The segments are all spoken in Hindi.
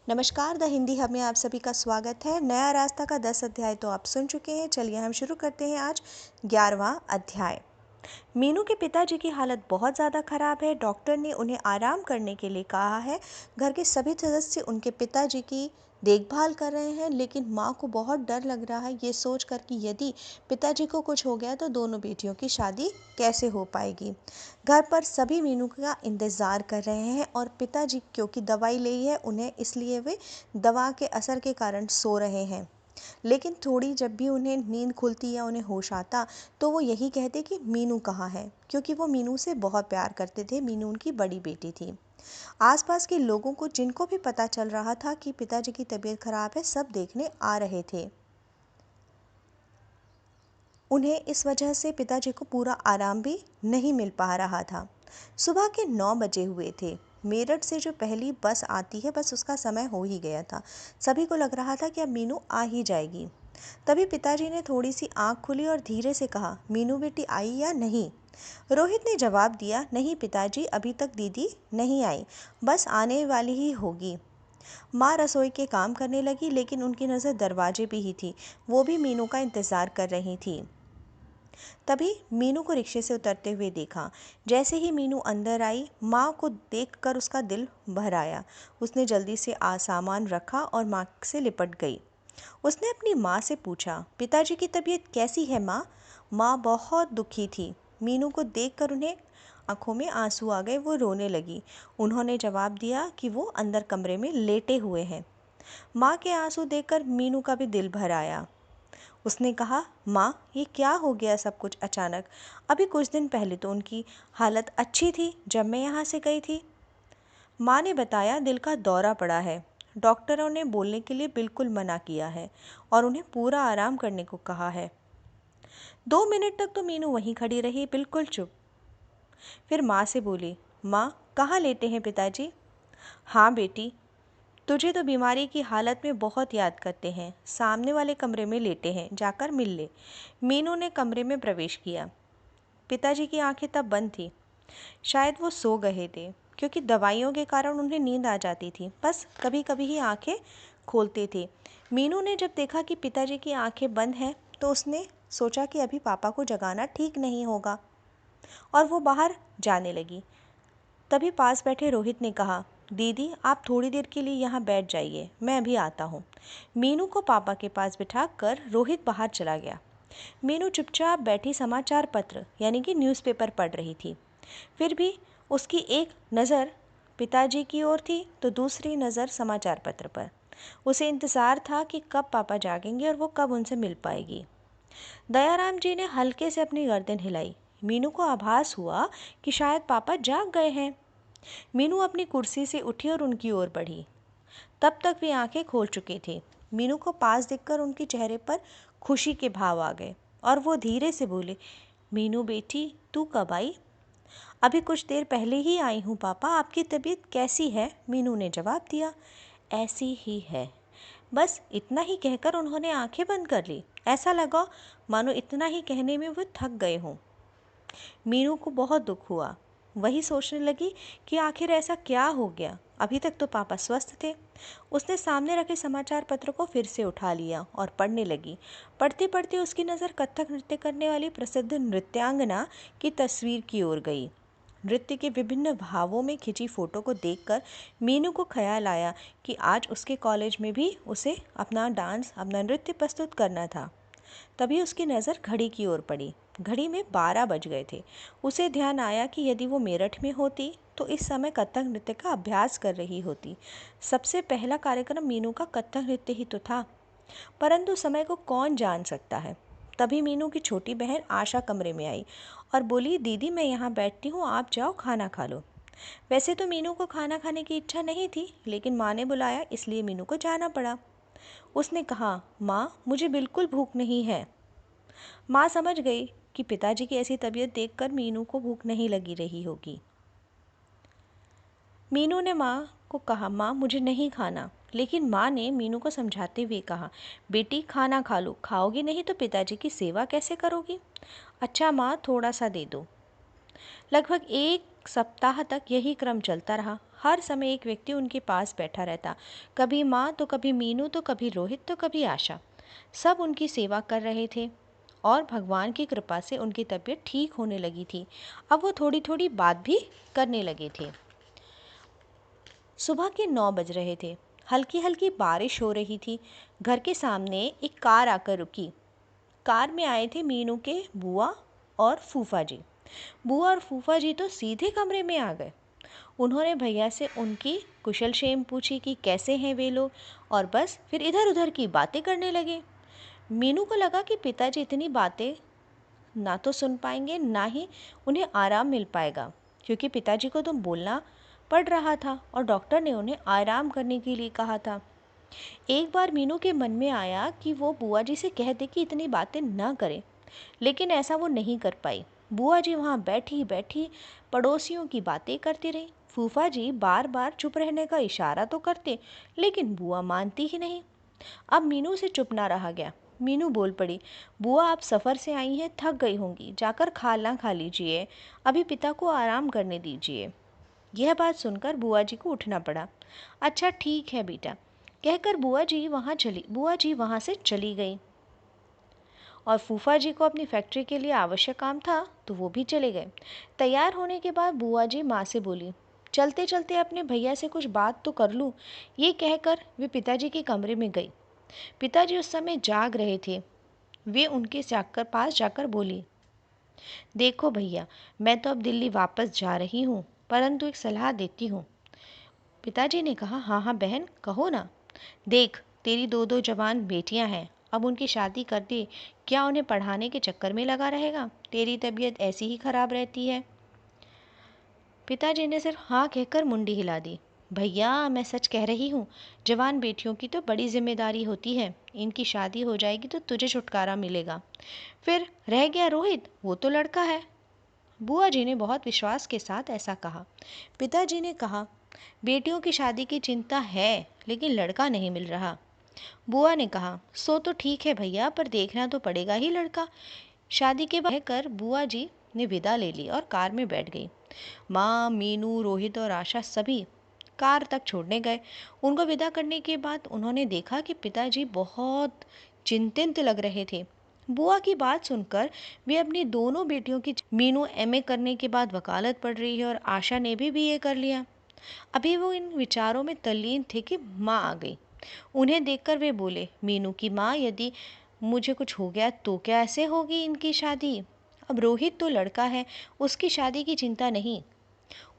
नमस्कार, द हिंदी हब में आप सभी का स्वागत है। नया रास्ता का 10 अध्याय तो आप सुन चुके हैं। चलिए हम शुरू करते हैं आज 11वां अध्याय। मीनू के पिताजी की हालत बहुत ज़्यादा खराब है। डॉक्टर ने उन्हें आराम करने के लिए कहा है। घर के सभी सदस्य उनके पिताजी की देखभाल कर रहे हैं, लेकिन माँ को बहुत डर लग रहा है ये सोचकर कि यदि पिताजी को कुछ हो गया तो दोनों बेटियों की शादी कैसे हो पाएगी। घर पर सभी मीनू का इंतज़ार कर रहे हैं और पिताजी क्योंकि दवाई ली है उन्हें, इसलिए वे दवा के असर के कारण सो रहे हैं। लेकिन थोड़ी जब भी उन्हें नींद खुलती या उन्हें होश आता तो वो यही कहते कि मीनू कहाँ है, क्योंकि वो मीनू से बहुत प्यार करते थे। मीनू उनकी बड़ी बेटी थी। आसपास के लोगों को जिनको भी पता चल रहा था कि पिताजी की तबीयत खराब है, सब देखने आ रहे थे। उन्हें इस वजह से पिताजी को पूरा आराम भी नहीं मिल पा रहा था। सुबह के 9 बजे हुए थे। मेरठ से जो पहली बस आती है, बस उसका समय हो ही गया था। सभी को लग रहा था कि अब मीनू आ ही जाएगी। तभी पिताजी ने थोड़ी सी आंख खुली और धीरे से कहा, मीनू बेटी आई या नहीं? रोहित ने जवाब दिया, नहीं पिताजी, अभी तक दीदी नहीं आई, बस आने वाली ही होगी। माँ रसोई के काम करने लगी, लेकिन उनकी नज़र दरवाजे पे ही थी। वो भी मीनू का इंतज़ार कर रही थी। तभी मीनू को रिक्शे से उतरते हुए देखा। जैसे ही मीनू अंदर आई, माँ को देखकर उसका दिल भर आया। उसने जल्दी से सामान रखा और माँ से लिपट गई। उसने अपनी माँ से पूछा, पिताजी की तबीयत कैसी है माँ? माँ बहुत दुखी थी। मीनू को देखकर उन्हें आंखों में आंसू आ गए। वो रोने लगी। उन्होंने जवाब दिया कि वो अंदर कमरे में लेटे हुए हैं। माँ के आंसू देखकर मीनू का भी दिल भर आया। उसने कहा, माँ ये क्या हो गया सब कुछ अचानक? अभी कुछ दिन पहले तो उनकी हालत अच्छी थी जब मैं यहाँ से गई थी। माँ ने बताया, दिल का दौरा पड़ा है। डॉक्टरों ने बोलने के लिए बिल्कुल मना किया है और उन्हें पूरा आराम करने को कहा है। 2 मिनट तक तो मीनू वहीं खड़ी रही, बिल्कुल चुप। फिर माँ से बोली, माँ कहाँ लेटे हैं पिताजी? हाँ बेटी, तुझे तो बीमारी की हालत में बहुत याद करते हैं। सामने वाले कमरे में लेटे हैं, जाकर मिल ले। मीनू ने कमरे में प्रवेश किया। पिताजी की आंखें तब बंद थी। शायद वो सो गए थे, क्योंकि दवाइयों के कारण उन्हें नींद आ जाती थी। बस कभी कभी ही आंखें खोलते थे। मीनू ने जब देखा कि पिताजी की आंखें बंद हैं तो उसने सोचा कि अभी पापा को जगाना ठीक नहीं होगा और वो बाहर जाने लगी। तभी पास बैठे रोहित ने कहा, दीदी आप थोड़ी देर के लिए यहाँ बैठ जाइए, मैं अभी आता हूँ। मीनू को पापा के पास बिठाकर रोहित बाहर चला गया। मीनू चुपचाप बैठी समाचार पत्र यानी कि न्यूज़पेपर पढ़ रही थी। फिर भी उसकी एक नज़र पिताजी की ओर थी तो दूसरी नज़र समाचार पत्र पर। उसे इंतज़ार था कि कब पापा जागेंगे और वो कब उनसे मिल पाएगी। दयाराम जी ने हल्के से अपनी गर्दन हिलाई। मीनू को आभास हुआ कि शायद पापा जाग गए हैं। मीनू अपनी कुर्सी से उठी और उनकी ओर बढ़ी। तब तक वे आंखें खोल चुके थे। मीनू को पास देखकर उनके चेहरे पर खुशी के भाव आ गए और वो धीरे से बोले, मीनू बेटी तू कब आई? अभी कुछ देर पहले ही आई हूँ पापा, आपकी तबीयत कैसी है? मीनू ने जवाब दिया, ऐसी ही है। बस इतना ही कहकर उन्होंने आंखें बंद कर ली। ऐसा लगा मानो इतना ही कहने में वो थक गए हों। मीनू को बहुत दुख हुआ। वही सोचने लगी कि आखिर ऐसा क्या हो गया। अभी तक तो पापा स्वस्थ थे। उसने सामने रखे समाचार पत्र को फिर से उठा लिया और पढ़ने लगी। पढ़ते पढ़ते उसकी नज़र कथक नृत्य करने वाली प्रसिद्ध नृत्यांगना की तस्वीर की ओर गई। नृत्य के विभिन्न भावों में खिंची फोटो को देखकर मीनू को ख्याल आया कि आज उसके कॉलेज में भी उसे अपना डांस, अपना नृत्य प्रस्तुत करना था। तभी उसकी नज़र घड़ी की ओर पड़ी। घड़ी में 12 बज गए थे। उसे ध्यान आया कि यदि वो मेरठ में होती तो इस समय कथक नृत्य का अभ्यास कर रही होती। सबसे पहला कार्यक्रम मीनू का कथक नृत्य ही तो था, परंतु समय को कौन जान सकता है। तभी मीनू की छोटी बहन आशा कमरे में आई और बोली, दीदी मैं यहाँ बैठती हूँ, आप जाओ खाना खा लो। वैसे तो मीनू को खाना खाने की इच्छा नहीं थी, लेकिन माँ ने बुलाया इसलिए मीनू को जाना पड़ा। उसने कहा, माँ मुझे बिल्कुल भूख नहीं है। माँ समझ गई कि पिताजी की ऐसी तबीयत देखकर मीनू को भूख नहीं लगी रही होगी। मीनू ने माँ को कहा, माँ मुझे नहीं खाना। लेकिन माँ ने मीनू को समझाते हुए कहा, बेटी खाना खा लो, खाओगी नहीं तो पिताजी की सेवा कैसे करोगी? अच्छा माँ थोड़ा सा दे दो। लगभग 1 सप्ताह तक यही क्रम चलता रहा। हर समय एक व्यक्ति उनके पास बैठा रहता। कभी माँ तो कभी मीनू तो कभी रोहित तो कभी आशा। सब उनकी सेवा कर रहे थे और भगवान की कृपा से उनकी तबीयत ठीक होने लगी थी। अब वो थोड़ी थोड़ी बात भी करने लगे थे। सुबह के 9 बज रहे थे। हल्की हल्की बारिश हो रही थी। घर के सामने एक कार आकर रुकी। कार में आए थे मीनू के बुआ और फूफा जी। बुआ और फूफा जी तो सीधे कमरे में आ गए। उन्होंने भैया से उनकी कुशल क्षेम पूछी कि कैसे हैं वे लोग, और बस फिर इधर उधर की बातें करने लगे। मीनू को लगा कि पिताजी इतनी बातें ना तो सुन पाएंगे, ना ही उन्हें आराम मिल पाएगा, क्योंकि पिताजी को तो बोलना पड़ रहा था और डॉक्टर ने उन्हें आराम करने के लिए कहा था। एक बार मीनू के मन में आया कि वो बुआ जी से कह दे कि इतनी बातें ना करें, लेकिन ऐसा वो नहीं कर पाई। बुआ जी वहाँ बैठी बैठी पड़ोसियों की बातें करती रही। फूफा जी बार बार चुप रहने का इशारा तो करते, लेकिन बुआ मानती ही नहीं। अब मीनू से चुप ना रहा गया। मीनू बोल पड़ी, बुआ आप सफ़र से आई हैं, थक गई होंगी, जाकर खाना खा लीजिए, अभी पिता को आराम करने दीजिए। यह बात सुनकर बुआ जी को उठना पड़ा। अच्छा ठीक है बेटा, कहकर बुआ जी वहाँ से चली गई और फूफा जी को अपनी फैक्ट्री के लिए आवश्यक काम था तो वो भी चले गए। तैयार होने के बाद बुआ जी माँ से बोली, चलते चलते अपने भैया से कुछ बात तो कर लूँ। ये कहकर वे पिताजी के कमरे में गई। पिताजी उस समय जाग रहे थे। वे उनके पास जाकर बोली, देखो भैया, मैं तो अब दिल्ली वापस जा रही हूँ, परंतु एक सलाह देती हूँ। पिताजी ने कहा, हाँ हाँ बहन कहो ना। देख, तेरी दो दो जवान बेटियां हैं, अब उनकी शादी कर दे, क्या उन्हें पढ़ाने के चक्कर में लगा रहेगा? तेरी तबीयत ऐसी ही खराब रहती है। पिताजी ने सिर्फ हाँ कहकर मुंडी हिला दी। भैया मैं सच कह रही हूँ, जवान बेटियों की तो बड़ी जिम्मेदारी होती है, इनकी शादी हो जाएगी तो तुझे छुटकारा मिलेगा। फिर रह गया रोहित, वो तो लड़का है। बुआ जी ने बहुत विश्वास के साथ ऐसा कहा। पिताजी ने कहा, बेटियों की शादी की चिंता है, लेकिन लड़का नहीं मिल रहा। बुआ ने कहा, सो तो ठीक है भैया, पर देखना तो पड़ेगा ही लड़का। शादी के बाद कर बुआ जी ने विदा ले ली और कार में बैठ गई। माँ, मीनू, रोहित और आशा सभी कार तक छोड़ने गए। उनको विदा करने के बाद उन्होंने देखा कि पिताजी बहुत चिंतित लग रहे थे। बुआ की बात सुनकर वे अपनी दोनों बेटियों की, मीनू एमए करने के बाद वकालत पढ़ रही है और आशा ने भी बीए कर लिया। अभी वो इन विचारों में तल्लीन थे कि माँ आ गई। उन्हें देखकर वे बोले, मीनू की माँ, यदि मुझे कुछ हो गया तो क्या ऐसे होगी इनकी शादी? अब रोहित तो लड़का है, उसकी शादी की चिंता नहीं।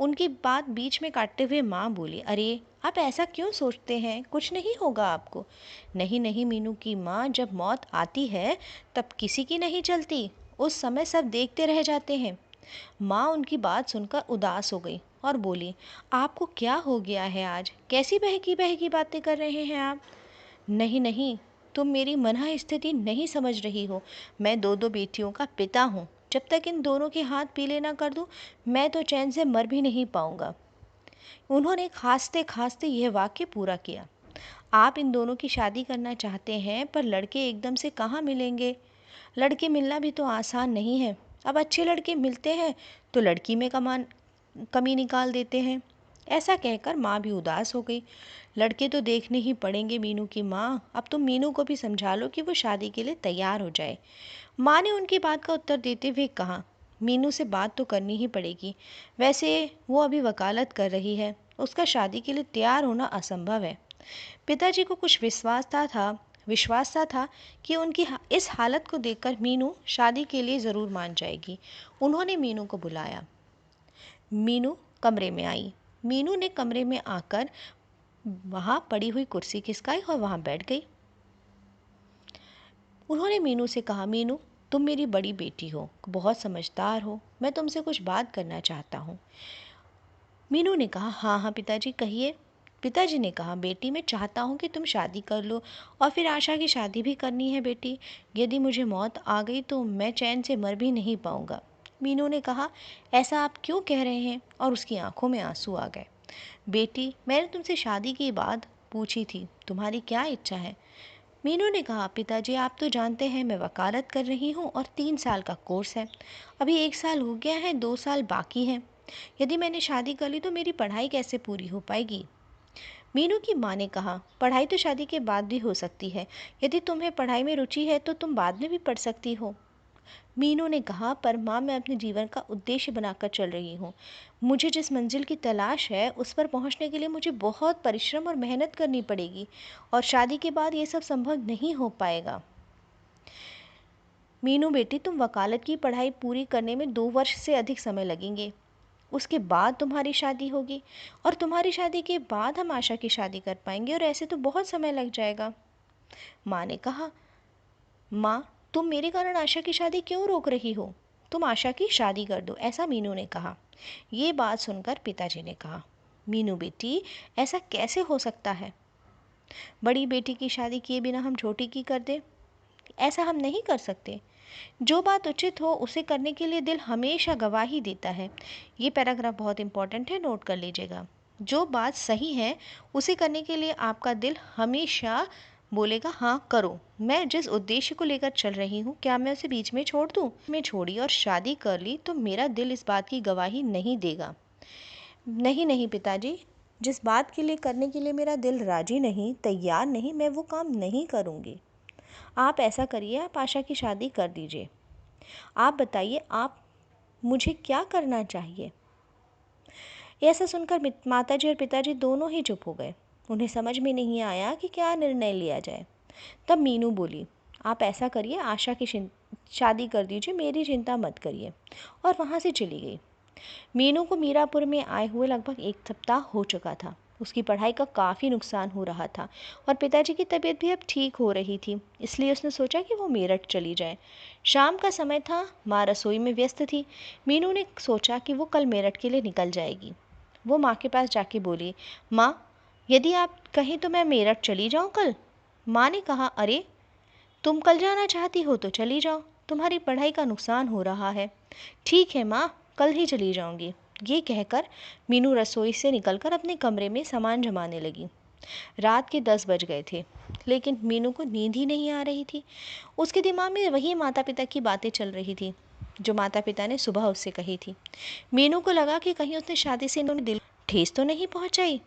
उनकी बात बीच में काटते हुए माँ बोली, अरे आप ऐसा क्यों सोचते हैं, कुछ नहीं होगा आपको। नहीं नहीं मीनू की माँ, जब मौत आती है तब किसी की नहीं चलती, उस समय सब देखते रह जाते हैं। माँ उनकी बात सुनकर उदास हो गई और बोली, आपको क्या हो गया है आज, कैसी बहकी बहकी बातें कर रहे हैं आप? नहीं नहीं, तुम मेरी मनः स्थिति नहीं समझ रही हो। मैं दो दो बेटियों का पिता हूँ, जब तक इन दोनों के हाथ पीले ना कर दूँ, मैं तो चैन से मर भी नहीं पाऊंगा। उन्होंने खांसते खांसते यह वाक्य पूरा किया। आप इन दोनों की शादी करना चाहते हैं, पर लड़के एकदम से कहाँ मिलेंगे? लड़के मिलना भी तो आसान नहीं है। अब अच्छे लड़के मिलते हैं तो लड़की में कमी निकाल देते हैं। ऐसा कहकर माँ भी उदास हो गई। लड़के तो देखने ही पड़ेंगे मीनू की माँ, अब तुम मीनू को भी समझा लो कि वो शादी के लिए तैयार हो जाए। माँ ने उनकी बात का उत्तर देते हुए कहा, मीनू से बात तो करनी ही पड़ेगी, वैसे वो अभी वकालत कर रही है, उसका शादी के लिए तैयार होना असंभव है। पिताजी को कुछ विश्वास सा था कि उनकी इस हालत को देखकर मीनू शादी के लिए ज़रूर मान जाएगी। उन्होंने मीनू को बुलाया। मीनू कमरे में आई। मीनू ने कमरे में आकर वहाँ पड़ी हुई कुर्सी खिसकाई और वहाँ बैठ गई। उन्होंने मीनू से कहा, मीनू तुम मेरी बड़ी बेटी हो, बहुत समझदार हो, मैं तुमसे कुछ बात करना चाहता हूँ। मीनू ने कहा, हाँ हाँ पिताजी कहिए। पिताजी ने कहा, बेटी मैं चाहता हूँ कि तुम शादी कर लो और फिर आशा की शादी भी करनी है बेटी। यदि मुझे मौत आ गई तो मैं चैन से मर भी नहीं पाऊँगा। मीनू ने कहा, ऐसा आप क्यों कह रहे हैं? और उसकी आंखों में आंसू आ गए। बेटी मैंने तुमसे शादी की बात पूछी थी, तुम्हारी क्या इच्छा है? मीनू ने कहा, पिताजी आप तो जानते हैं मैं वकालत कर रही हूँ और 3 साल का कोर्स है, अभी 1 साल हो गया है, 2 साल बाकी हैं। यदि मैंने शादी कर ली तो मेरी पढ़ाई कैसे पूरी हो पाएगी? मीनू की माँ ने कहा, पढ़ाई तो शादी के बाद भी हो सकती है। यदि तुम्हें पढ़ाई में रुचि है तो तुम बाद में भी पढ़ सकती हो। मीनू ने कहा, पर माँ, मैं अपने जीवन का उद्देश्य बनाकर चल रही हूँ। मुझे जिस मंजिल की तलाश है उस पर पहुँचने के लिए मुझे बहुत परिश्रम और मेहनत करनी पड़ेगी, और शादी के बाद ये सब संभव नहीं हो पाएगा। मीनू बेटी, तुम वकालत की पढ़ाई पूरी करने में 2 वर्ष से अधिक समय लगेंगे। उसके बाद तुम्हारी शादी होगी, और तुम्हारी शादी के बाद हम आशा की शादी कर पाएंगे, और ऐसे तो बहुत समय लग जाएगा। माँ ने कहा, माँ, तुम मेरे कारण आशा की शादी क्यों रोक रही हो? तुम आशा की शादी कर दो, ऐसा मीनू ने कहा। ये बात सुनकर पिताजी ने कहा, मीनू बेटी, ऐसा कैसे हो सकता है? बड़ी बेटी की शादी किए बिना हम छोटी की कर दे? ऐसा हम नहीं कर सकते। जो बात उचित हो उसे करने के लिए दिल हमेशा गवाही देता है। ये पैराग्राफ बहुत इंपॉर्टेंट है, नोट कर लीजिएगा। जो बात सही है उसे करने के लिए आपका दिल हमेशा बोलेगा, हाँ करो। मैं जिस उद्देश्य को लेकर चल रही हूँ, क्या मैं उसे बीच में छोड़ दूँ? मैं छोड़ी और शादी कर ली तो मेरा दिल इस बात की गवाही नहीं देगा। नहीं नहीं पिताजी, जिस बात के लिए करने के लिए मेरा दिल राजी नहीं, तैयार नहीं, मैं वो काम नहीं करूँगी। आप ऐसा करिए, आप आशा की शादी कर दीजिए। आप बताइए, आप मुझे क्या करना चाहिए? ऐसा सुनकर माताजी और पिताजी दोनों ही चुप हो गए। उन्हें समझ में नहीं आया कि क्या निर्णय लिया जाए। तब मीनू बोली, आप ऐसा करिए, आशा की शादी कर दीजिए, मेरी चिंता मत करिए, और वहाँ से चली गई। मीनू को मीरापुर में आए हुए लगभग 1 सप्ताह हो चुका था। उसकी पढ़ाई का काफ़ी नुकसान हो रहा था, और पिताजी की तबीयत भी अब ठीक हो रही थी। इसलिए उसने सोचा कि वो मेरठ चली जाए। शाम का समय था, माँ रसोई में व्यस्त थी। मीनू ने सोचा कि वो कल मेरठ के लिए निकल जाएगी। वो माँ के पास जाके बोली, माँ, यदि आप कहें तो मैं मेरठ चली जाऊँ कल? माँ ने कहा, अरे, तुम कल जाना चाहती हो तो चली जाओ, तुम्हारी पढ़ाई का नुकसान हो रहा है। ठीक है माँ, कल ही चली जाऊंगी। ये कहकर मीनू रसोई से निकलकर अपने कमरे में सामान जमाने लगी। रात के 10 बज गए थे, लेकिन मीनू को नींद ही नहीं आ रही थी। उसके दिमाग में वही माता पिता की बातें चल रही थी जो माता पिता ने सुबह उससे कही थी। मीनू को लगा कि कहीं उसने शादी से इन्होंने दिल ठेस तो नहीं पहुंचाई।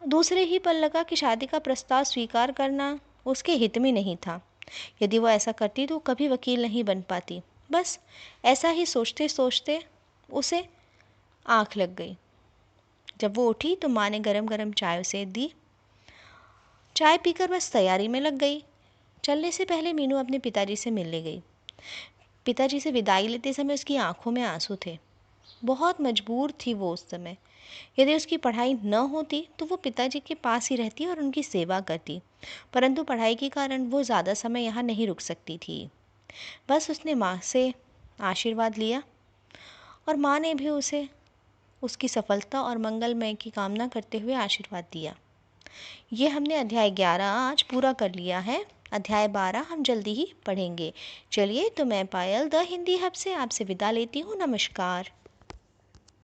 दूसरे ही पल लगा कि शादी का प्रस्ताव स्वीकार करना उसके हित में नहीं था। यदि वो ऐसा करती तो कभी वकील नहीं बन पाती। बस ऐसा ही सोचते सोचते उसे आँख लग गई। जब वो उठी तो माँ ने गरम गरम चाय उसे दी। चाय पीकर बस तैयारी में लग गई। चलने से पहले मीनू अपने पिताजी से मिलने गई। पिताजी से विदाई लेते समय उसकी आंखों में आंसू थे। बहुत मजबूर थी वो उस समय। यदि उसकी पढ़ाई न होती तो वो पिताजी के पास ही रहती और उनकी सेवा करती, परंतु पढ़ाई के कारण वो ज़्यादा समय यहाँ नहीं रुक सकती थी। बस उसने माँ से आशीर्वाद लिया, और माँ ने भी उसे उसकी सफलता और मंगलमय की कामना करते हुए आशीर्वाद दिया। ये हमने अध्याय 11 आज पूरा कर लिया है। अध्याय 12 हम जल्दी ही पढ़ेंगे। चलिए, तो मैं पायल द हिंदी हब से आपसे विदा लेती हूँ। नमस्कार।